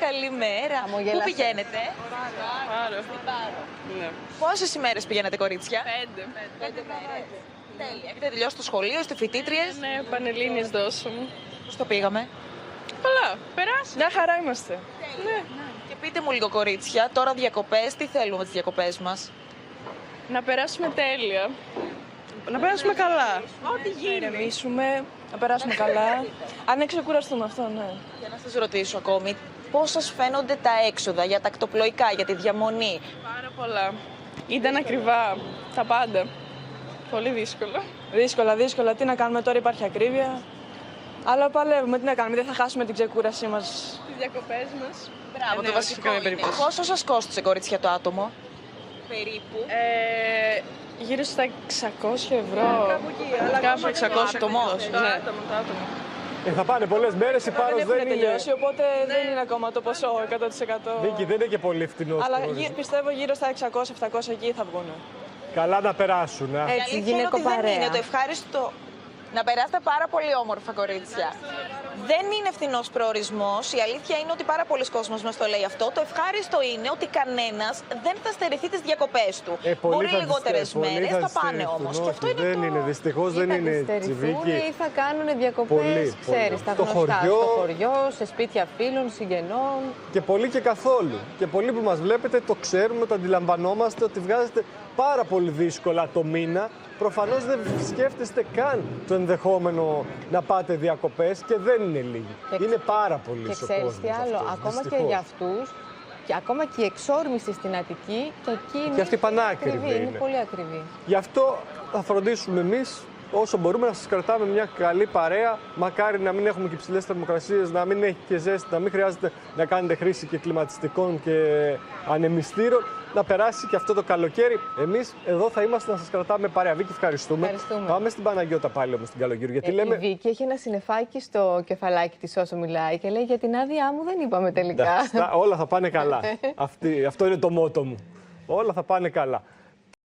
καλημέρα. Πού πηγαίνετε? Πάρο. Ναι. Πόσες ημέρες πηγαίνετε, κορίτσια? 5. μέρες. Τέλεια. Έχετε τελειώσει το σχολείο, είστε φοιτήτριες? Ναι, Πανελλήνιες δώσαμε. Πώς το πήγαμε? Καλά, περάσει. Μια χαρά είμαστε. Ναι. Και πείτε μου λίγο, κορίτσια, τώρα διακοπές, τι θέλουμε με τις διακοπές μας? Να περάσουμε τέλεια. Να περάσουμε καλά. Ό,τι γίνει. Να ηρεμήσουμε, να περάσουμε καλά. Αν ξεκουραστούμε αυτό, ναι. Για να σας ρωτήσω ακόμη, πώς σας φαίνονται τα έξοδα για τα ακτοπλοϊκά, για τη διαμονή? Πάρα πολλά. Ήταν ακριβά τα πάντα. Πολύ δύσκολο. Δύσκολα. Τι να κάνουμε τώρα, υπάρχει ακρίβεια. Αλλά παλεύουμε, τι να κάνουμε, δεν θα χάσουμε την ξεκούρασή μας. Τις διακοπές μας. Μπράβο, Ναι, το όχι, βασικό καμία είναι. περίπτωση. Πόσο σας κόστησε, κορίτσια, το άτομο? Περίπου. Γύρω στα 600 ευρώ. Κάπου 600 άτομο. Ναι. Θα πάνε πολλές μέρες, η Δεν Πάρος έχουμε δεν είναι. τελειώσει, οπότε δεν είναι ακόμα το ποσό 100%. Νίκη, δεν είναι και πολύ φτηνό. Αλλά πιστεύω γύρω στα 600-700 εκεί θα βγουν. Καλά να περάσουν. Η αλήθεια είναι ότι δεν είναι το ευχάριστο. Να περάσετε πάρα πολύ όμορφα, κορίτσια. Δεν είναι φθηνός προορισμός. Η αλήθεια είναι ότι πάρα πολλοί κόσμος μας το λέει αυτό. Το ευχάριστο είναι ότι κανένας δεν θα στερηθεί τις διακοπές του. Μπορεί λιγότερες μέρες, θα πάνε όμως. Και αυτό είναι δεν είναι, δυστυχώς δεν είναι τσιβίκι. Ή θα κάνουν διακοπές, ξέρεις, στα Στο γνωστά, χωριό. στο χωριό, σε σπίτια φίλων, συγγενών. Και πολλοί και καθόλου. Και πολλοί που μας βλέπετε το ξέρουμε, το αντιλαμβανόμαστε ότι βγάζετε πάρα πολύ δύσκολα το μήνα. Προφανώς δεν σκέφτεστε καν το ενδεχόμενο να πάτε διακοπές και δεν είναι λίγοι. Είναι πάρα πολύ. Και ξέρεις τι άλλο, ακόμα και για αυτούς, και ακόμα και η εξόρμηση στην Αττική, και εκεί είναι, Και αυτή πανάκριβη είναι είναι. πολύ ακριβή. Γι' αυτό θα φροντίσουμε εμείς όσο μπορούμε να σας κρατάμε μια καλή παρέα. Μακάρι να μην έχουμε και υψηλές θερμοκρασίες, να μην έχει και ζέστη, να μην χρειάζεται να κάνετε χρήση και κλιματιστικών και ανεμιστήρων. Να περάσει και αυτό το καλοκαίρι. Εμείς εδώ θα είμαστε να σας κρατάμε παρέα. Βίκη, ευχαριστούμε. Πάμε στην Παναγιώτα πάλι όμως την Καλογύρου. Γιατί λέμε... Η Βίκη έχει ένα συννεφάκι στο κεφαλάκι της όσο μιλάει και λέει: για την άδειά μου δεν είπαμε τελικά. Όλα θα πάνε καλά. Αυτό είναι το μότο μου. Όλα θα πάνε καλά.